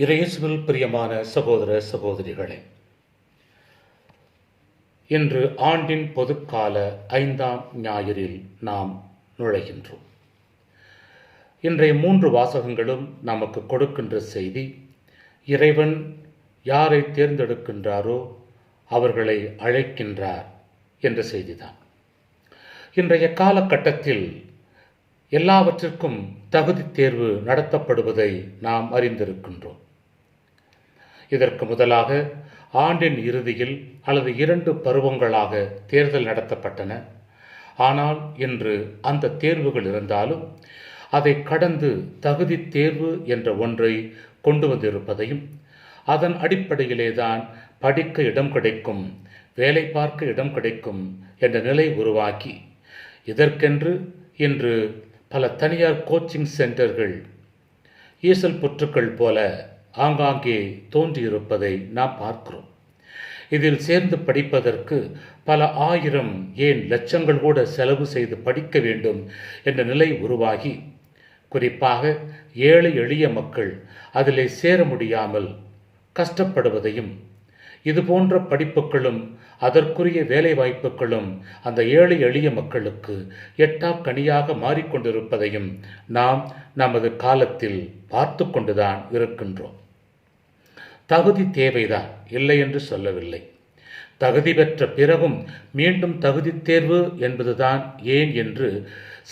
இயேசுவில் பிரியமான சகோதர சகோதரிகளே, இன்று ஆண்டின் பொதுக்கால 5ஆம் ஞாயிறில் நாம் நுழைகின்றோம். இன்றைய 3 வாசகங்களும் நமக்கு கொடுக்கின்ற செய்தி, இறைவன் யாரை தேர்ந்தெடுக்கின்றாரோ அவர்களை அழைக்கின்றார் என்ற செய்திதான். இன்றைய காலகட்டத்தில் எல்லாவற்றிற்கும் தகுதி தேர்வு நடத்தப்படுவதை நாம் அறிந்திருக்கின்றோம். இதற்கு முதலாக ஆண்டின் இறுதியில் அல்லது 2 பருவங்களாக தேர்தல் நடத்தப்பட்டன. ஆனால் இன்று அந்த தேர்வுகள் இருந்தாலும் அதை கடந்து தகுதி தேர்வு என்ற ஒன்றை கொண்டு வந்திருப்பதையும், அதன் அடிப்படையிலே தான் படிக்க இடம் கிடைக்கும், வேலை பார்க்க இடம் கிடைக்கும் என்ற நிலை உருவாக்கி, இதற்கென்று இன்று பல தனியார் கோச்சிங் சென்டர்கள் ஈசல் புற்றுக்கள் போல ஆங்காங்கே தோன்றியிருப்பதை நாம் பார்க்கிறோம். இதில் சேர்ந்து படிப்பதற்கு பல ஆயிரம், ஏன் லட்சங்கள் கூட செலவு செய்து படிக்க வேண்டும் என்ற நிலை உருவாகி, குறிப்பாக ஏழை எளிய மக்கள் அதிலே சேர முடியாமல் கஷ்டப்படுவதையும், இதுபோன்ற படிப்புகளும் அதற்குரிய வேலை வாய்ப்புகளும் அந்த ஏழை எளிய மக்களுக்கு எட்டாக்கனியாக மாறிக்கொண்டிருப்பதையும் நாம் நமது காலத்தில் பார்த்து கொண்டுதான் இருக்கின்றோம். தகுதி தேவைதான், இல்லை என்று சொல்லவில்லை. தகுதி பெற்ற பிறகும் மீண்டும் தகுதி தேர்வு என்பதுதான் ஏன் என்று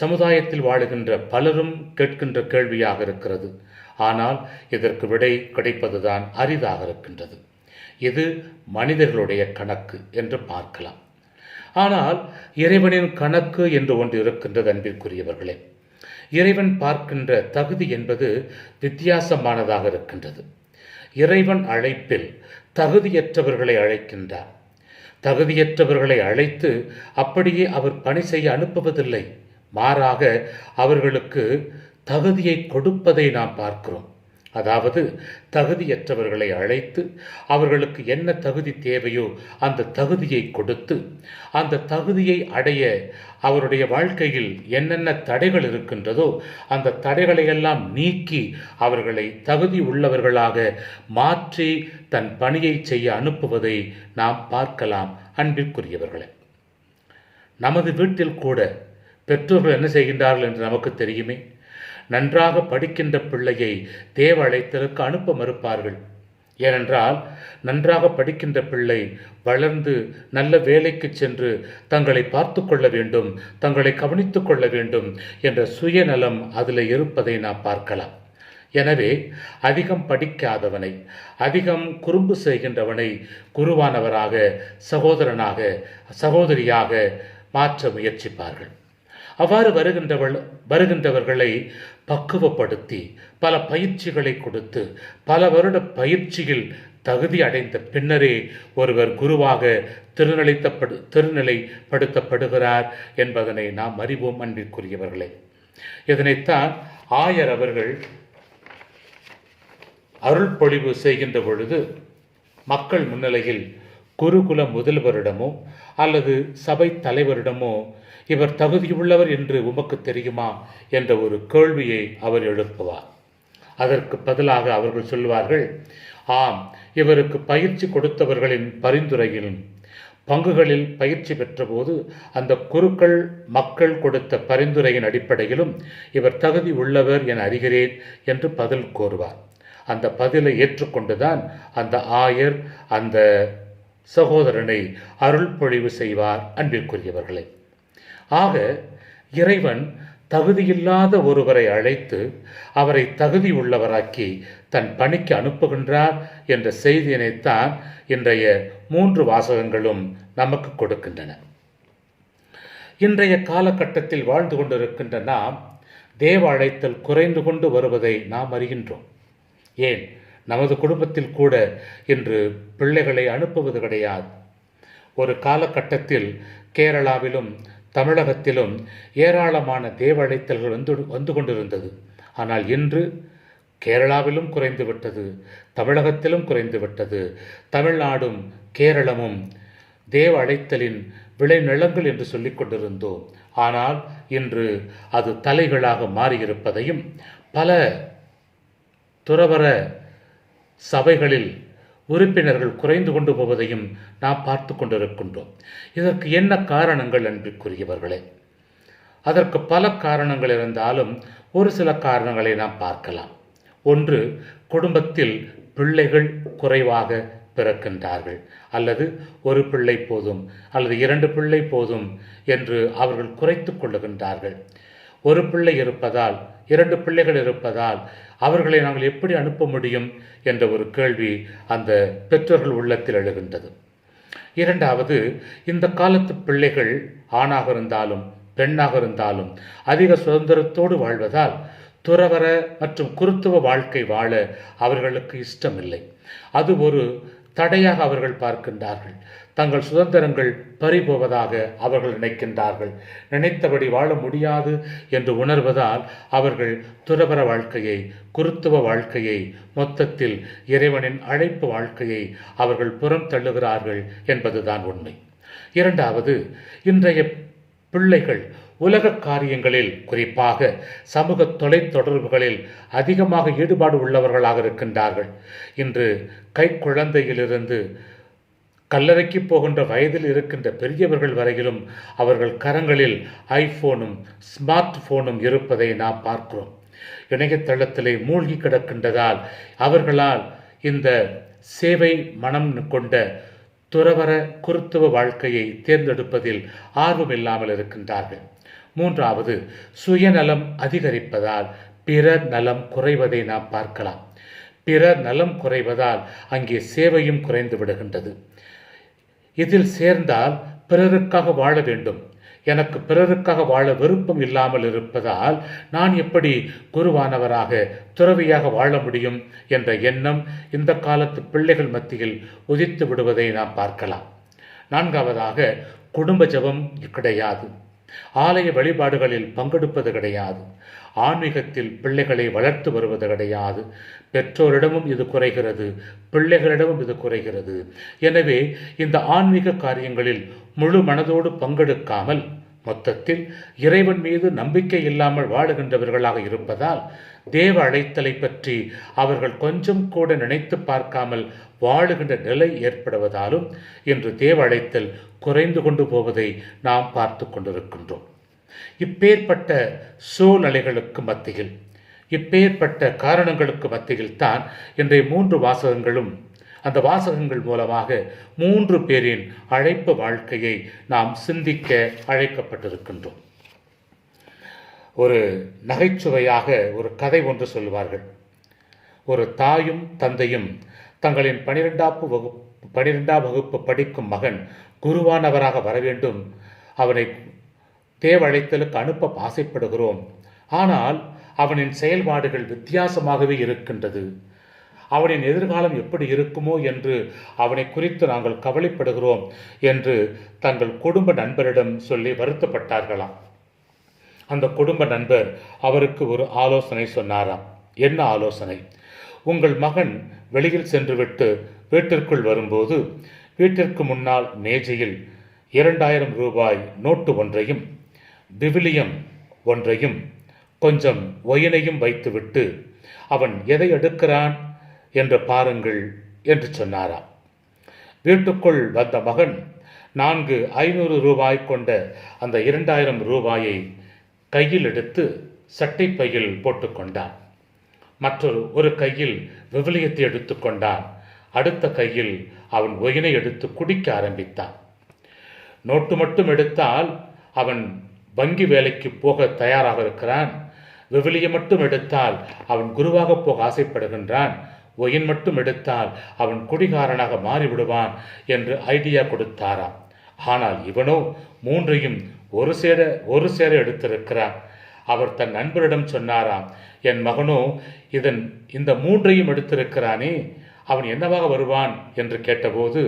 சமுதாயத்தில் வாழுகின்ற பலரும் கேட்கின்ற கேள்வியாக இருக்கிறது. ஆனால் இதற்கு விடை கிடைப்பதுதான் அரிதாக இருக்கின்றது. இது மனிதர்களுடைய கணக்கு என்று பார்க்கலாம். ஆனால் இறைவனின் கணக்கு என்று ஒன்று இருக்கின்றது. அன்பிற்குரியவர்களே, இறைவன் பார்க்கின்ற தகுதி என்பது வித்தியாசமானதாக இருக்கின்றது. இறைவன் அழைப்பில் தகுதியற்றவர்களை அழைக்கின்றார். தகுதியற்றவர்களை அழைத்து அப்படியே அவர் பணி செய்ய அனுப்புவதில்லை. மாறாக அவர்களுக்கு தகுதியை கொடுப்பதை நாம் பார்க்கிறோம். அதாவது தகுதியற்றவர்களை அழைத்து அவர்களுக்கு என்ன தகுதி தேவையோ அந்த தகுதியை கொடுத்து, அந்த தகுதியை அடைய அவருடைய வாழ்க்கையில் என்னென்ன தடைகள் இருக்கின்றதோ அந்த தடைகளையெல்லாம் நீக்கி அவர்களை தகுதி உள்ளவர்களாக மாற்றி தன் பணியை செய்ய அனுப்புவதை நாம் பார்க்கலாம். அன்பிற்குரியவர்களே, நமது வீட்டில் கூட பெற்றோர்கள் என்ன செய்கின்றார்கள் என்று நமக்கு தெரியுமே. நன்றாக படிக்கின்ற பிள்ளையை தேவ அழைத்தலுக்கு அனுப்ப மறுப்பார்கள். ஏனென்றால் நன்றாக படிக்கின்ற பிள்ளை வளர்ந்து நல்ல வேலைக்கு சென்று தங்களை பார்த்து கொள்ள வேண்டும், தங்களை கவனித்து கொள்ள வேண்டும் என்ற சுயநலம் அதில் இருப்பதை நாம் பார்க்கலாம். எனவே அதிகம் படிக்காதவனை, அதிகம் குறும்பு செய்கின்றவனை குருவானவராக, சகோதரனாக, சகோதரியாக மாற்ற முயற்சிப்பார்கள். அவ்வாறு வருகின்றவர்களை பக்குவப்படுத்தி பல பயிற்சிகளை கொடுத்து பல வருட பயிற்சியில் தகுதி அடைந்த பின்னரே ஒருவர் குருவாக திருநிலைப்படுத்தப்படுகிறார் என்பதனை நாம் அறிவோம். அன்பிற்குரியவர்களே, இதனைத்தான் ஆயர் அவர்கள் அருள் பொழிவு செய்கின்ற பொழுது மக்கள் முன்னிலையில் குருகுல முதல்வரிடமோ அல்லது சபை தலைவரிடமோ இவர் தகுதியுள்ளவர் என்று உமக்கு தெரியுமா என்ற ஒரு கேள்வியை அவர் எழுப்புவார். அதற்கு பதிலாக அவர்கள் சொல்வார்கள், ஆம், இவருக்கு பயிற்சி கொடுத்தவர்களின் பரிந்துரையிலும் பங்குகளில் பயிற்சி பெற்றபோது அந்த குருக்கள் மக்கள் கொடுத்த பரிந்துரையின் அடிப்படையிலும் இவர் தகுதி உள்ளவர் என அறிகிறேன் என்று பதில் கோருவார். அந்த பதிலை ஏற்றுக்கொண்டுதான் அந்த ஆயர் அந்த சகோதரனை அருள் பொழிவு செய்வார். அன்பிற்குரியவர்களே, ஆக இறைவன் தகுதியில்லாத ஒருவரை அழைத்து அவரை தகுதி உள்ளவராக்கி தன் பணிக்கு அனுப்புகின்றார் என்ற செய்தியினைத்தான் இன்றைய 3 வாசகங்களும் நமக்கு கொடுக்கின்றன. இன்றைய காலகட்டத்தில் வாழ்ந்து கொண்டிருக்கின்ற நாம் தேவ அழைத்தல் குறைந்து கொண்டு வருவதை நாம் அறிகின்றோம். ஏன், நமது குடும்பத்தில் கூட இன்று பிள்ளைகளை அனுப்புவது கிடையாது. ஒரு காலகட்டத்தில் கேரளாவிலும் தமிழகத்திலும் ஏராளமான தேவ அழைத்தல்கள் வந்து கொண்டிருந்தது. ஆனால் இன்று கேரளாவிலும் குறைந்து விட்டது, தமிழகத்திலும் குறைந்து விட்டது. தமிழ்நாடும் கேரளமும் தேவ அழைத்தலின் விளைநிலங்கள் என்று சொல்லிக் கொண்டிருந்தோம். ஆனால் இன்று அது தலைகளாக மாறியிருப்பதையும், பல துறவற சபைகளில் உறுப்பினர்கள் குறைந்து கொண்டு போவதையும் நாம் பார்த்து கொண்டிருக்கின்றோம். இதற்கு என்ன காரணங்கள் அன்பிற்குரியவர்களே? அதற்கு பல காரணங்கள் இருந்தாலும் ஒரு சில காரணங்களை நாம் பார்க்கலாம். ஒன்று, குடும்பத்தில் பிள்ளைகள் குறைவாக பிறக்கின்றார்கள், அல்லது ஒரு பிள்ளை போதும் அல்லது 2 பிள்ளை போதும் என்று அவர்கள் குறைத்து கொள்ளுகின்றார்கள். ஒரு பிள்ளை இருப்பதால், 2 பிள்ளைகள் இருப்பதால் அவர்களை நாங்கள் எப்படி அனுப்ப முடியும் என்ற ஒரு கேள்வி அந்த பெற்றோர்கள் உள்ளத்தில் எழுகின்றது. இரண்டாவது, இந்த காலத்து பிள்ளைகள் ஆணாக இருந்தாலும் பெண்ணாக இருந்தாலும் அதிக சுதந்திரத்தோடு வாழ்வதால் துறவற மற்றும் குருத்துவ வாழ்க்கை வாழ அவர்களுக்கு இஷ்டமில்லை. அது ஒரு தடையாக அவர்கள் பார்க்கின்றார்கள். தங்கள் சுதந்திரங்கள் பறிபோவதாக அவர்கள் நினைக்கின்றார்கள். நினைத்தபடி வாழ முடியாது என்று உணர்வதால் அவர்கள் துறவற வாழ்க்கையை, குருத்துவ வாழ்க்கையை, மொத்தத்தில் இறைவனின் அழைப்பு வாழ்க்கையை அவர்கள் புறம் தள்ளுகிறார்கள் என்பதுதான் உண்மை. இரண்டாவது, இன்றைய பிள்ளைகள் உலக காரியங்களில், குறிப்பாக சமூக தொலைத்தொடர்புகளில் அதிகமாக ஈடுபாடு உள்ளவர்களாக இருக்கின்றார்கள். இன்று கைக்குழந்தையிலிருந்து கல்லறைக்கு போகின்ற வயதில் இருக்கின்ற பெரியவர்கள் வரையிலும் அவர்கள் கரங்களில் ஐபோனும் ஸ்மார்ட் போனும் இருப்பதை நாம் பார்க்கிறோம். இணையதளத்திலே மூழ்கி கிடக்கின்றதால் அவர்களால் இந்த சேவை மனம் கொண்ட துறவற குருத்துவ வாழ்க்கையை தேர்ந்தெடுப்பதில் ஆர்வம் இல்லாமல் இருக்கின்றார்கள். மூன்றாவது, சுயநலம் அதிகரிப்பதால் பிறர் நலம் குறைவதை நாம் பார்க்கலாம். பிறர் நலம் குறைவதால் அங்கே சேவையும் குறைந்து விடுகின்றது. இதில் சேர்ந்தால் பிறருக்காக வாழ வேண்டும், எனக்கு பிறருக்காக வாழ விருப்பம் இல்லாமல் இருப்பதால் நான் எப்படி குருவானவராக, துறவியாக வாழ முடியும் என்ற எண்ணம் இந்த காலத்து பிள்ளைகள் மத்தியில் உதித்து விடுவதை நாம் பார்க்கலாம். நான்காவதாக, குடும்ப ஜெபம் கிடையாது, ஆலய வழிபாடுகளில் பங்கெடுப்பது கிடையாது, ஆன்மீகத்தில் பிள்ளைகளை வளர்த்து வருவது கிடையாது. பெற்றோரிடமும் இது குறைகிறது, பிள்ளைகளிடமும் இது குறைகிறது. எனவே இந்த ஆன்மீக காரியங்களில் முழு மனதோடு பங்கெடுக்காமல் மொத்தத்தில் இறைவன் மீது நம்பிக்கை இல்லாமல் வாழுகின்றவர்களாக இருப்பதால் தேவ அழைத்தலை பற்றி அவர்கள் கொஞ்சம் கூட நினைத்து பார்க்காமல் வாழுகின்ற நிலை ஏற்படுவதாலும் இன்று தேவ அழைத்தல் குறைந்து கொண்டு போவதை நாம் பார்த்து கொண்டிருக்கின்றோம். இப்பேற்பட்ட சூழ்நிலைகளுக்கு மத்தியில், இப்பேற்பட்ட காரணங்களுக்கு மத்தியில் தான் இன்றைய 3 வாசகங்களும், அந்த வாசகங்கள் மூலமாக 3 பேரின் அழைப்பு வாழ்க்கையை நாம் சிந்திக்க அழைக்கப்பட்டிருக்கின்றோம். ஒரு நகைச்சுவையாக ஒரு கதை ஒன்று சொல்வார்கள். ஒரு தாயும் தந்தையும் தங்களின் 12ஆம் வகுப்பு படிக்கும் மகன் குருவானவராக வர வேண்டும், அவனை தேவ அழைத்தலுக்கு அனுப்ப ஆசைப்படுகிறோம், ஆனால் அவனின் செயல்பாடுகள் வித்தியாசமாகவே இருக்கின்றது, அவனின் எதிர்காலம் எப்படி இருக்குமோ என்று அவனை குறித்து நாங்கள் கவலைப்படுகிறோம் என்று தங்கள் குடும்ப நண்பரிடம் சொல்லி வருத்தப்பட்டார்களாம். அந்த குடும்ப நண்பர் அவருக்கு ஒரு ஆலோசனை சொன்னாராம். என்ன ஆலோசனை? உங்கள் மகன் வெளியில் சென்றுவிட்டு வீட்டிற்குள் வரும்போது வீட்டிற்கு முன்னால் மேஜையில் 2000 ரூபாய் நோட்டு ஒன்றையும், விவிலியம் ஒன்றையும், கொஞ்சம் ஒயினையும் வைத்துவிட்டு அவன் எதை எடுக்கிறான் என்று பாருங்கள் என்று சொன்னாராம். வீட்டுக்குள் வந்த மகன் 500 ரூபாய் கொண்ட அந்த 2000 ரூபாயை கையில் எடுத்து சட்டை பையில் போட்டுக்கொண்டான். ஒரு கையில் விவிலியத்தை எடுத்துக்கொண்டான். அடுத்த கையில் அவன் ஒயினை எடுத்து குடிக்க ஆரம்பித்தான். நோட்டு மட்டும் எடுத்தால் அவன் வங்கி வேலைக்கு போக தயாராக இருக்கிறான். விவிலியம் மட்டும் எடுத்தால் அவன் குருவாக போக ஆசைப்படுகின்றான். ஒயின் மட்டும் எடுத்தால் அவன் குடிகாரனாக மாறிவிடுவான் என்று ஐடியா கொடுத்தாராம். ஆனால் இவனோ 3ஐயும் ஒரு சேர எடுத்திருக்கிறான். அவர் தன் நண்பரிடம் சொன்னாராம், என் மகனோ இந்த 3ஐயும் எடுத்திருக்கிறானே, அவன் என்னவாக வருவான் என்று கேட்டபோது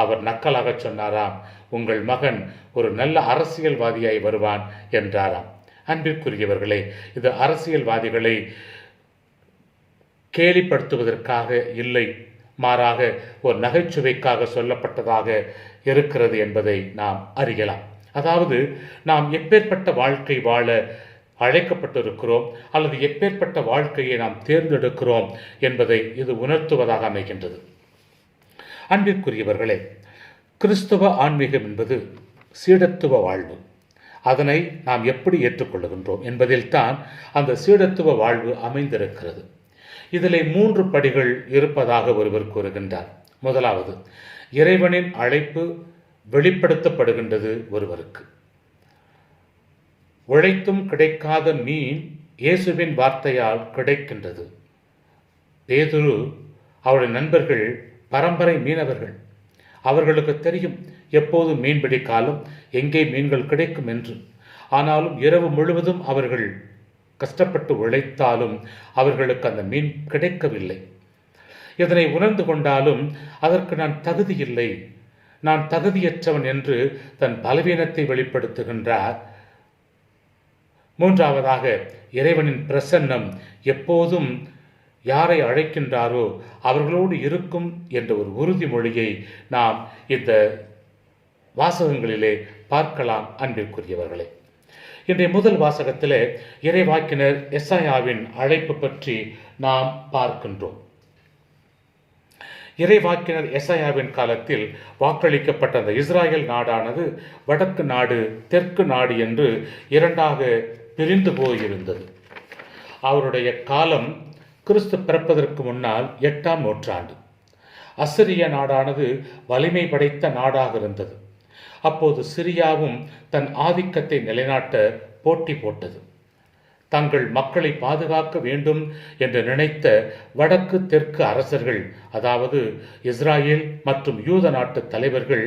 அவர் நக்கலாக சொன்னாராம், உங்கள் மகன் ஒரு நல்ல அரசியல்வாதியாய் வருவான் என்றாராம். அன்பிற்குரியவர்களே, இது அரசியல்வாதிகளை கேலிப்படுத்துவதற்காக இல்லை, மாறாக ஒரு நகைச்சுவைக்காக சொல்லப்பட்டதாக இருக்கிறது என்பதை நாம் அறியலாம். அதாவது நாம் எப்பேற்பட்ட வாழ்க்கை வாழ அழைக்கப்பட்டிருக்கிறோம் அல்லது எப்பேற்பட்ட வாழ்க்கையை நாம் தேர்ந்தெடுக்கிறோம் என்பதை இது உணர்த்துவதாக அமைகின்றது. அன்பிற்குரியவர்களே, கிறிஸ்தவ ஆன்மீகம் என்பது சீடத்துவ வாழ்வு. அதனை நாம் எப்படி ஏற்றுக்கொள்ளுகின்றோம் என்பதில்தான் அந்த சீடத்துவ வாழ்வு அமைந்திருக்கிறது. இதிலே 3 படிகள் இருப்பதாக ஒருவர் கூறுகின்றார். முதலாவது, இறைவனின் அழைப்பு வெளிப்படுத்தப்படுகின்றது ஒருவருக்கு. உழைத்தும் கிடைக்காத மீன் இயேசுவின் வார்த்தையால் கிடைக்கின்றது. பேதுரு அவருடைய நண்பர்கள் பரம்பரை மீனவர்கள். அவர்களுக்கு தெரியும் எப்போது மீன்பிடி காலம், எங்கே மீன்கள் கிடைக்கும் என்று. ஆனாலும் இரவு முழுவதும் அவர்கள் கஷ்டப்பட்டு உழைத்தாலும் அவர்களுக்கு அந்த மீன் கிடைக்கவில்லை. இதனை உணர்ந்து கொண்டாலும் அதற்கு நான் தகுதியில்லை, நான் தகுதியற்றவன் என்று தன் பலவீனத்தை வெளிப்படுத்துகின்றார். மூன்றாவதாக, இறைவனின் பிரசன்னம் எப்போதும் யாரை அழைக்கின்றாரோ அவர்களோடு இருக்கும் என்ற ஒரு உறுதிமொழியை நாம் இந்த வாசகங்களிலே பார்க்கலாம். அன்பிற்குரியவர்களே, இன்றைய முதல் வாசகத்திலே இறைவாக்கினர் எசாயாவின் அழைப்பு பற்றி நாம் பார்க்கின்றோம். இறைவாக்கினர் எசாயாவின் காலத்தில் வாக்களிக்கப்பட்ட அந்த இஸ்ராயல் நாடானது வடக்கு நாடு, தெற்கு நாடு என்று 2ஆக பிரிந்து போயிருந்தது. அவருடைய காலம் கிறிஸ்து பிறப்பதற்கு முன்னால் 8ஆம் நூற்றாண்டு. அசிரிய நாடானது வலிமை படைத்த நாடாக இருந்தது. அப்போது சிரியாவும் தன் ஆதிக்கத்தை நிலைநாட்ட போட்டி போட்டது. தங்கள் மக்களை பாதுகாக்க வேண்டும் என்று நினைத்த வடக்கு தெற்கு அரசர்கள், அதாவது இஸ்ராயேல் மற்றும் யூத நாட்டு தலைவர்கள்,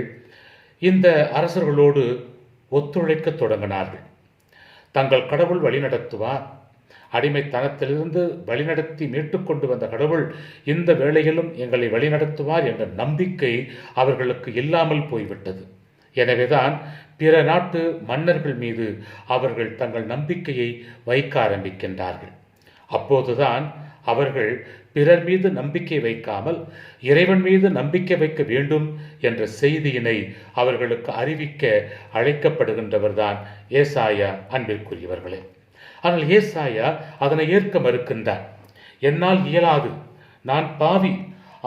இந்த அரசர்களோடு ஒத்துழைக்க தொடங்கினார்கள். தங்கள் கடவுள் வழிநடத்துவார், அடிமைத்தனத்திலிருந்து வழிநடத்தி மீட்டு கொண்டு வந்த கடவுள் இந்த வேளையிலும் எங்களை வழிநடத்துவார் என்ற நம்பிக்கை அவர்களுக்கு இல்லாமல் போய்விட்டது. எனவேதான் பிற நாட்டு மன்னர்கள் மீது அவர்கள் தங்கள் நம்பிக்கையை வைக்க ஆரம்பிக்கின்றார்கள். அப்போதுதான் அவர்கள் பிறர் மீது நம்பிக்கை வைக்காமல் இறைவன் மீது நம்பிக்கை வைக்க வேண்டும் என்ற செய்தியினை அவர்களுக்கு அறிவிக்க அழைக்கப்படுகின்றவர்தான் ஏசாயா. அன்பிற்குரியவர்களே, ஆனால் ஏசாயா அதனை ஏற்க மறுக்கின்றார். என்னால் இயலாது, நான் பாவி,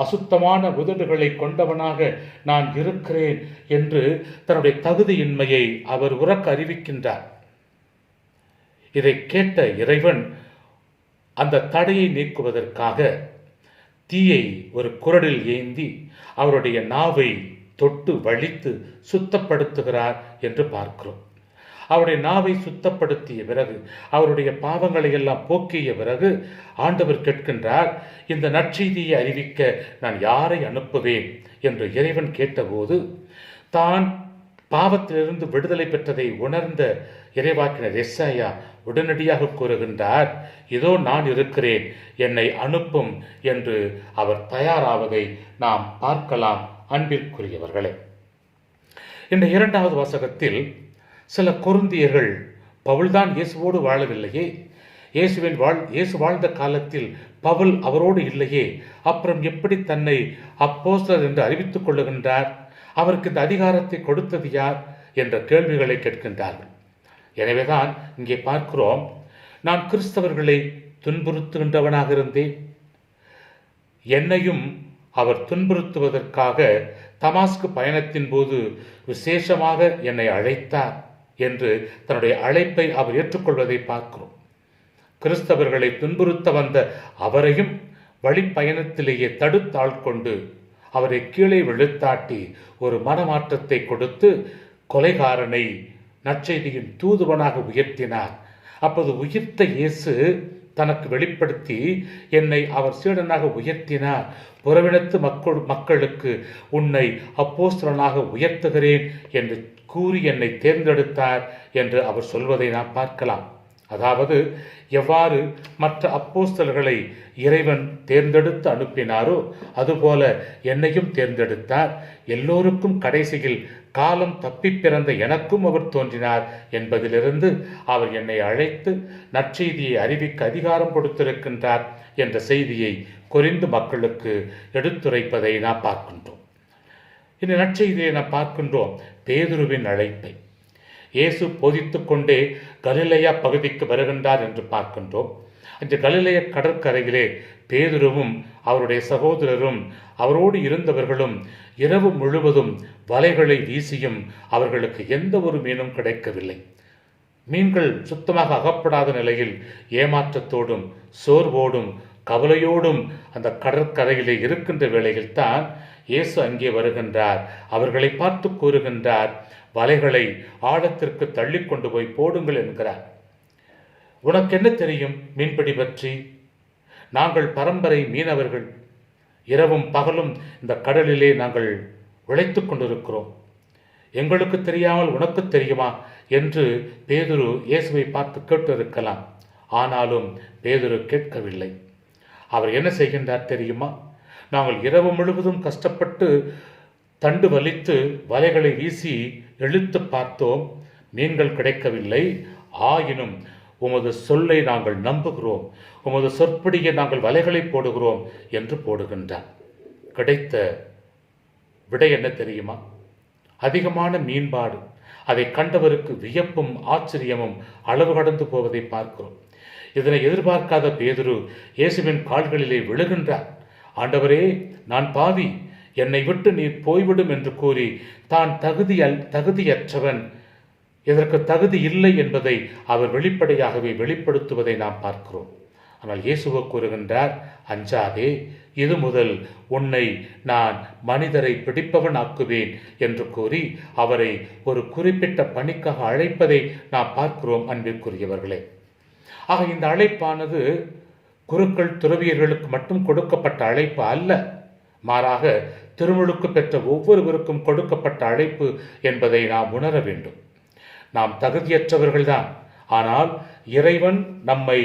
அசுத்தமான உதடுகளை கொண்டவனாக நான் இருக்கிறேன் என்று தன்னுடைய தகுதியின்மையை அவர் உரக்க அறிவிக்கின்றார். இதை கேட்ட இறைவன் அந்த தடையை நீக்குவதற்காக தீயை ஒரு குரலில் ஏந்தி அவருடைய நாவை தொட்டு வலித்து சுத்தப்படுத்துகிறார் என்று பார்க்கிறோம். அவருடைய நாவை சுத்தப்படுத்திய பிறகு, அவருடைய பாவங்களை எல்லாம் போக்கிய பிறகு ஆண்டவர் கேட்கின்றார், இந்த நற்செய்தியை அறிவிக்க நான் யாரை அனுப்புவேன் என்று இறைவன் கேட்டபோது, தான் பாவத்திலிருந்து விடுதலை பெற்றதை உணர்ந்த இறைவாக்கினர் எசாயா உடனடியாக கூறுகின்றார், இதோ நான் இருக்கிறேன், என்னை அனுப்பும் என்று அவர் தயாராவதை நாம் பார்க்கலாம். அன்பிற்குரியவர்களே, இந்த 2வது வாசகத்தில் சில கொரிந்தியர்கள், பவுல்தான் இயேசுவோடு வாழவில்லையே, இயேசு வாழ்ந்த காலத்தில் பவுல் அவரோடு இல்லையே, அப்புறம் எப்படி தன்னை அப்போஸ்தலர் என்று அறிவித்துக் கொள்ளுகின்றார், அவருக்கு இந்த அதிகாரத்தை கொடுத்தது யார் என்ற கேள்விகளை கேட்கின்றார்கள். எனவேதான் இங்கே பார்க்கிறோம், நான் கிறிஸ்தவர்களை துன்புறுத்துகின்றவனாக இருந்தேன், என்னையும் அவர் துன்புறுத்துவதற்காக தமாஸ்கு பயணத்தின் போது விசேஷமாக என்னை அழைத்தார் என்று தன்னுடைய அழைப்பை அவர் ஏற்றுக்கொள்வதை பார்க்கிறோம். கிறிஸ்தவர்களை துன்புறுத்த வந்த அவரையும் வழிப்பயணத்திலேயே தடுத்தாட்கொண்டு அவரை கீழே விழுத்தாட்டி ஒரு மனமாற்றத்தை கொடுத்து கொலைகாரனை நற்செய்தியின் தூதுவனாக உயர்த்தினார். அப்போது உயிர்த்த இயேசு தனக்கு வெளிப்படுத்தி என்னை அவர் சீடனாக உயர்த்தினார், புறவினத்து மக்களுக்கு உன்னை அப்போஸ்தலனாக உயர்த்துகிறேன் என்று கூறி என்னை தேர்ந்தெடுத்தார் என்று அவர் சொல்வதை நாம் பார்க்கலாம். அதாவது எவ்வாறு மற்ற அப்போஸ்தலர்களை இறைவன் தேர்ந்தெடுத்து அனுப்பினாரோ அதுபோல என்னையும் தேர்ந்தெடுத்தார். எல்லோருக்கும் கடைசியில் காலம் தப்பி பிறந்த எனக்கும் அவர் தோன்றினார் என்பதிலிருந்து அவர் என்னை அழைத்து நற்செய்தியை அறிவிக்க அதிகாரம் கொடுத்திருக்கின்றார் என்ற செய்தியை கொரிந்து மக்களுக்கு எடுத்துரைப்பதை நாம் பார்க்கின்றோம். இந்த நற்செய்தியை நாம் பார்க்கின்றோம் பேதுருவின் அழைப்பை. இயேசு போதித்துக் கொண்டே கலிலேயா பகுதிக்கு வருகின்றார் என்று பார்க்கின்றோம். அந்த கலிலேய கடற்கரையிலே பேதுருவும் அவருடைய சகோதரரும் அவரோடு இருந்தவர்களும் இரவு முழுவதும் வலைகளை வீசியும் அவர்களுக்கு எந்த ஒரு மீனும் கிடைக்கவில்லை. மீன்கள் சுத்தமாக அகப்படாத நிலையில் ஏமாற்றத்தோடும் சோர்வோடும் கவலையோடும் அந்த கடற்கரையிலே இருக்கின்ற வேளையில் தான் இயேசு அங்கே வருகின்றார். அவர்களை பார்த்து கூறுகின்றார், வலைகளை ஆழத்திற்கு தள்ளி கொண்டு போய் போடுங்கள் என்கிறார். உனக்கு என்ன தெரியும் மீன்பிடி பற்றி? நாங்கள் பரம்பரை மீனவர்கள். இரவும் பகலும் இந்த கடலிலே நாங்கள் உழைத்து கொண்டிருக்கிறோம். எங்களுக்கு தெரியாமல் உனக்கு தெரியுமா என்று பேதுரு இயேசுவை பார்த்து கேட்டிருக்கலாம். ஆனாலும் பேதுரு கேட்கவில்லை. அவர் என்ன செய்கின்றார் தெரியுமா? நாங்கள் இரவு முழுவதும் கஷ்டப்பட்டு தண்டு வலித்து வலைகளை வீசி இழுத்து பார்த்தோம், மீன்கள் கிடைக்கவில்லை. ஆயினும் உமது சொல்லை நாங்கள் நம்புகிறோம், உமது சொற்படியை நாங்கள் வலைகளை போடுகிறோம் என்று போடுகின்றார். கிடைத்த விடை என்ன தெரியுமா? அதிகமான மீன்பாடு. அதை கண்டவருக்கு வியப்பும் ஆச்சரியமும் அளவு கடந்து போவதை பார்க்கிறோம். இதனை எதிர்பார்க்காத பேதுரு இயேசுவின் கால்களிலே விழுகின்றார். ஆண்டவரே, நான் பாவி, என்னை விட்டு நீர் போய்விடும் என்று கூறி தான் தகுதியற்றவன், இதற்கு தகுதி இல்லை என்பதை அவர் வெளிப்படையாகவே வெளிப்படுத்துவதை நாம் பார்க்கிறோம். ஆனால் இயேசுவோ கூறுகின்றார், அஞ்சாதே, இது முதல் உன்னை நான் மனிதரை பிடிப்பவன் ஆக்குவேன் என்று கூறி அவரை ஒரு குறிப்பிட்ட பணிக்காக அழைப்பதை நாம் பார்க்கிறோம். அன்பிற்குரியவர்களே, ஆக இந்த அழைப்பானது குருக்கள் துறவியர்களுக்கு மட்டும் கொடுக்கப்பட்ட அழைப்பு அல்ல, மாறாக திருமுழுக்கு பெற்ற ஒவ்வொருவருக்கும் கொடுக்கப்பட்ட அழைப்பு என்பதை நாம் உணர வேண்டும். நாம் தகுதியற்றவர்கள்தான். ஆனால் இறைவன் நம்மை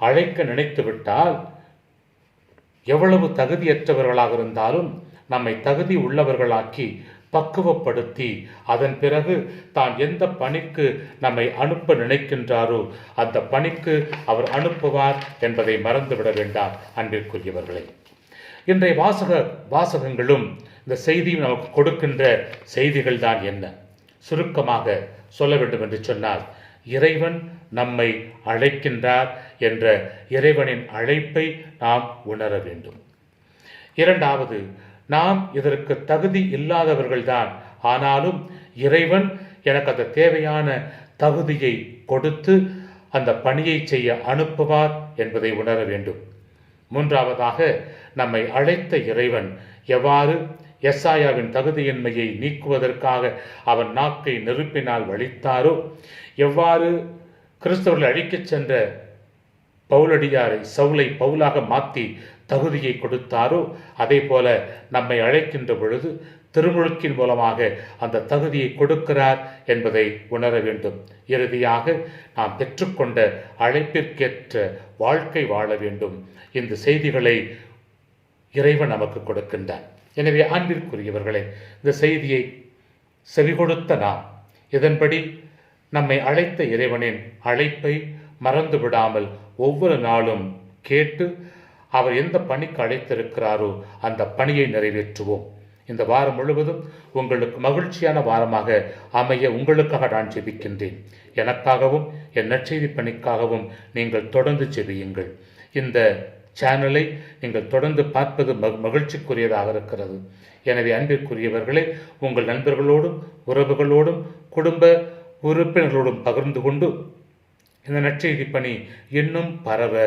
அழைக்க நினைத்து விட்டால் எவ்வளவு தகுதியற்றவர்களாக இருந்தாலும் நம்மை தகுதி உள்ளவர்களாக்கி பக்குவப்படுத்தி அதன் பிறகு தான் எந்த பணிக்கு நம்மை அனுப்ப நினைக்கின்றாரோ அந்த பணிக்கு அவர் அனுப்புவார் என்பதை மறந்துவிட வேண்டாம். அன்பிற்குரியவர்களே, இன்றைய வாசகங்களும் இந்த செய்தியும் நமக்கு கொடுக்கின்ற செய்திகள் தான் என்ன? சுருக்கமாக சொல்ல வேண்டும் என்று சொன்னால், இறைவன் நம்மை அழைக்கின்றார் என்ற இறைவனின் அழைப்பை நாம் உணர வேண்டும். இரண்டாவது, நாம் இதற்கு தகுதி இல்லாதவர்கள்தான். ஆனாலும் இறைவன் எனக்கு அந்த தேவையான தகுதியை கொடுத்து அந்த பணியை செய்ய அனுப்புவார் என்பதை உணர வேண்டும். மூன்றாவதாக, நம்மை அழைத்த இறைவன் எவ்வாறு எசாயாவின் தகுதியின்மையை நீக்குவதற்காக அவன் நாக்கை நெருப்பினால் வலித்தாரோ, எவ்வாறு கிறிஸ்தவர்களை அழிக்கச் சென்ற பவுலடியாரை சவுலை பவுலாக மாற்றி தகுதியை கொடுத்தாரோ, அதே போல நம்மை அழைக்கின்ற பொழுது திருமுழுக்கின் மூலமாக அந்த தகுதியை கொடுக்கிறார் என்பதை உணர வேண்டும். இறுதியாக, நாம் பெற்றுக்கொண்ட அழைப்பிற்கேற்ற வாழ்க்கை வாழ வேண்டும். இந்த செய்திகளை இறைவன் நமக்கு கொடுக்கின்றார். எனவே அன்பிற்குரியவர்களே, இந்த செய்தியை செவிகொடுத்த நாம் இதன்படி நம்மை அழைத்த இறைவனின் அழைப்பை மறந்து விடாமல் ஒவ்வொரு நாளும் கேட்டு அவர் எந்த பணிக்கு அழைத்திருக்கிறாரோ அந்த பணியை நிறைவேற்றுவோம். இந்த வாரம் முழுவதும் உங்களுக்கு மகிழ்ச்சியான வாரமாக அமைய உங்களுக்காக நான் ஜெபிக்கின்றேன். எனக்காகவும் என் நற்செய்தி பணிக்காகவும் நீங்கள் தொடர்ந்து ஜெபியுங்கள். இந்த சேனலை நீங்கள் தொடர்ந்து பார்ப்பது மகிழ்ச்சிக்குரியதாக இருக்கிறது. எனவே அன்பிற்குரியவர்களே, உங்கள் நண்பர்களோடும் உறவுகளோடும் குடும்ப உறுப்பினர்களோடும் பகிர்ந்து கொண்டு இந்த நற்செய்தி பணி இன்னும் பரவ